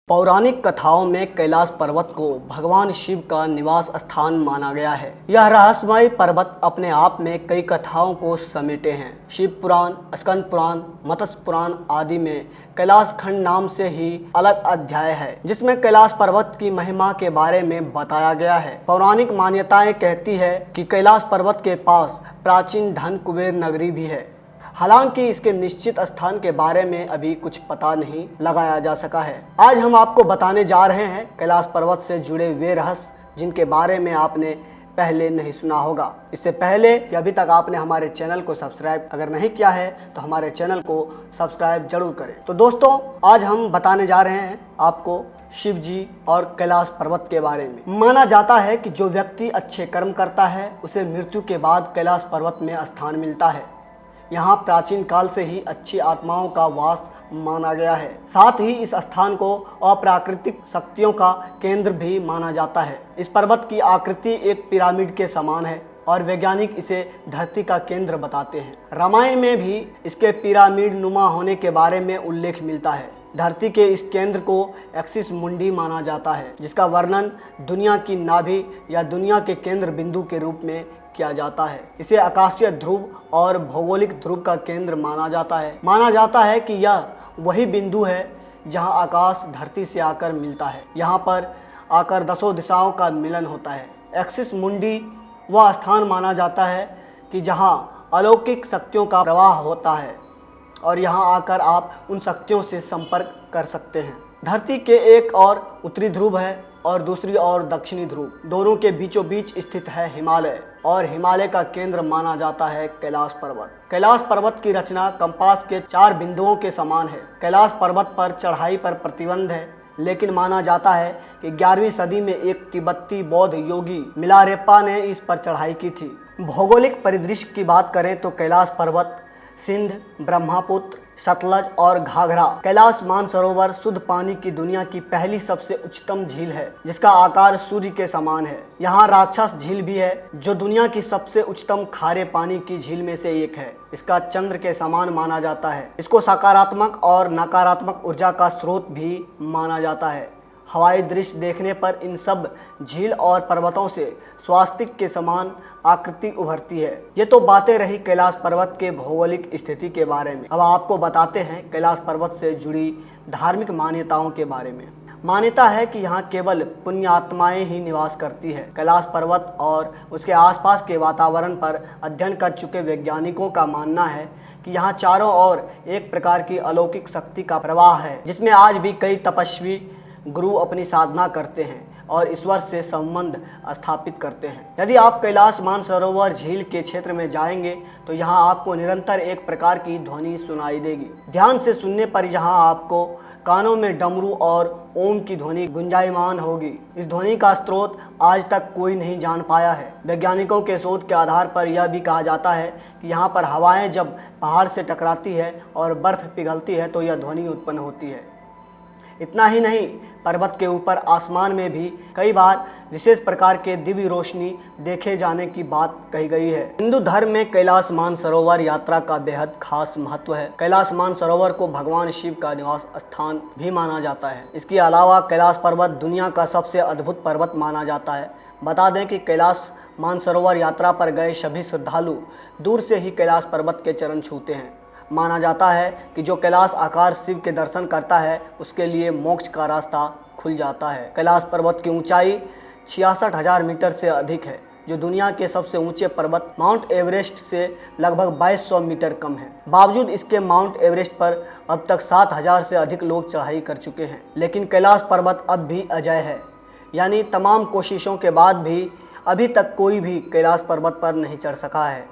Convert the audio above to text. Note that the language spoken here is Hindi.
पौराणिक कथाओं में कैलाश पर्वत को भगवान शिव का निवास स्थान माना गया है। यह रहस्यमय पर्वत अपने आप में कई कथाओं को समेटे हैं। शिव पुराण, स्कंद पुराण, मत्स्य पुराण आदि में कैलाश खंड नाम से ही अलग अध्याय है, जिसमें कैलाश पर्वत की महिमा के बारे में बताया गया है। पौराणिक मान्यताएं कहती है कि कैलाश पर्वत के पास प्राचीन धन कुबेर नगरी भी है। हालांकि इसके निश्चित स्थान के बारे में अभी कुछ पता नहीं लगाया जा सका है। आज हम आपको बताने जा रहे हैं कैलाश पर्वत से जुड़े वे रहस्य जिनके बारे में आपने पहले नहीं सुना होगा। इससे पहले कि अभी तक आपने हमारे चैनल को सब्सक्राइब अगर नहीं किया है तो हमारे चैनल को सब्सक्राइब जरूर करें। तो दोस्तों, आज हम बताने जा रहे हैं आपको शिव जी और कैलाश पर्वत के बारे में। माना जाता है कि जो व्यक्ति अच्छे कर्म करता है उसे मृत्यु के बाद कैलाश पर्वत में स्थान मिलता है। यहाँ प्राचीन काल से ही अच्छी आत्माओं का वास माना गया है। साथ ही इस स्थान को अप्राकृतिक शक्तियों का केंद्र भी माना जाता है। इस पर्वत की आकृति एक पिरामिड के समान है और वैज्ञानिक इसे धरती का केंद्र बताते हैं। रामायण में भी इसके पिरामिड नुमा होने के बारे में उल्लेख मिलता है। धरती के इस केंद्र को एक्सिस मुंडी माना जाता है, जिसका वर्णन दुनिया की नाभि या दुनिया के केंद्र बिंदु के रूप में किया जाता है। इसे आकाशीय ध्रुव और भौगोलिक ध्रुव का केंद्र माना जाता है। माना जाता है कि यह वही बिंदु है जहां आकाश धरती से आकर मिलता है। यहां पर आकर दसों दिशाओं का मिलन होता है। एक्सिस मुंडी वह स्थान माना जाता है कि जहां अलौकिक शक्तियों का प्रवाह होता है और यहां आकर आप उन शक्तियों से संपर्क कर सकते हैं। धरती के एक और उत्तरी ध्रुव है और दूसरी ओर दक्षिणी ध्रुव। दोनों के बीचों बीच स्थित है हिमालय और हिमालय का केंद्र माना जाता है कैलाश पर्वत। कैलाश पर्वत की रचना कंपास के 4 बिंदुओं के समान है। कैलाश पर्वत पर चढ़ाई पर प्रतिबंध है, लेकिन माना जाता है कि 11वीं सदी में एक तिब्बती बौद्ध योगी मिलारेप्पा ने इस पर चढ़ाई की थी। भौगोलिक परिदृश्य की बात करें तो कैलाश पर्वत सिंध, ब्रह्मपुत्र, सतलज और घाघरा कैलाश मानसरोवर शुद्ध पानी की दुनिया की पहली सबसे उच्चतम झील है, जिसका आकार सूर्य के समान है। यहाँ राक्षस झील भी है, जो दुनिया की सबसे उच्चतम खारे पानी की झील में से एक है। इसका चंद्र के समान माना जाता है। इसको सकारात्मक और नकारात्मक ऊर्जा का स्रोत भी माना जाता है। हवाई दृश्य देखने पर इन सब झील और पर्वतों से स्वास्तिक के समान आकृति उभरती है। ये तो बातें रही कैलाश पर्वत के भौगोलिक स्थिति के बारे में। अब आपको बताते हैं कैलाश पर्वत से जुड़ी धार्मिक मान्यताओं के बारे में। मान्यता है कि यहाँ केवल पुण्यात्माएं ही निवास करती है। कैलाश पर्वत और उसके आसपास के वातावरण पर अध्ययन कर चुके वैज्ञानिकों का मानना है कि यहाँ चारों ओर एक प्रकार की अलौकिक शक्ति का प्रवाह है, जिसमें आज भी कई तपस्वी गुरु अपनी साधना करते हैं और ईश्वर से संबंध स्थापित करते हैं। यदि आप कैलाश मानसरोवर झील के क्षेत्र में जाएंगे तो यहाँ आपको निरंतर एक प्रकार की ध्वनि सुनाई देगी। ध्यान से सुनने पर यहाँ आपको कानों में डमरू और ओम की ध्वनि गुंजायमान होगी। इस ध्वनि का स्रोत आज तक कोई नहीं जान पाया है। वैज्ञानिकों के शोध के आधार पर यह भी कहा जाता है कि यहाँ पर हवाएं जब पहाड़ से टकराती है और बर्फ पिघलती है तो यह ध्वनि उत्पन्न होती है। इतना ही नहीं, पर्वत के ऊपर आसमान में भी कई बार विशेष प्रकार के दिव्य रोशनी देखे जाने की बात कही गई है। हिंदू धर्म में कैलाश मानसरोवर यात्रा का बेहद खास महत्व है। कैलाश मानसरोवर को भगवान शिव का निवास स्थान भी माना जाता है। इसके अलावा कैलाश पर्वत दुनिया का सबसे अद्भुत पर्वत माना जाता है। बता दें कि कैलाश मानसरोवर यात्रा पर गए सभी श्रद्धालु दूर से ही कैलाश पर्वत के चरण छूते हैं। माना जाता है कि जो कैलाश आकार शिव के दर्शन करता है उसके लिए मोक्ष का रास्ता खुल जाता है। कैलाश पर्वत की ऊंचाई 66,000 मीटर से अधिक है, जो दुनिया के सबसे ऊंचे पर्वत माउंट एवरेस्ट से लगभग 2200 मीटर कम है। बावजूद इसके माउंट एवरेस्ट पर अब तक 7,000 से अधिक लोग चढ़ाई कर चुके हैं, लेकिन कैलाश पर्वत अब भी अजेय है। यानी तमाम कोशिशों के बाद भी अभी तक कोई भी कैलाश पर्वत पर नहीं चढ़ सका है।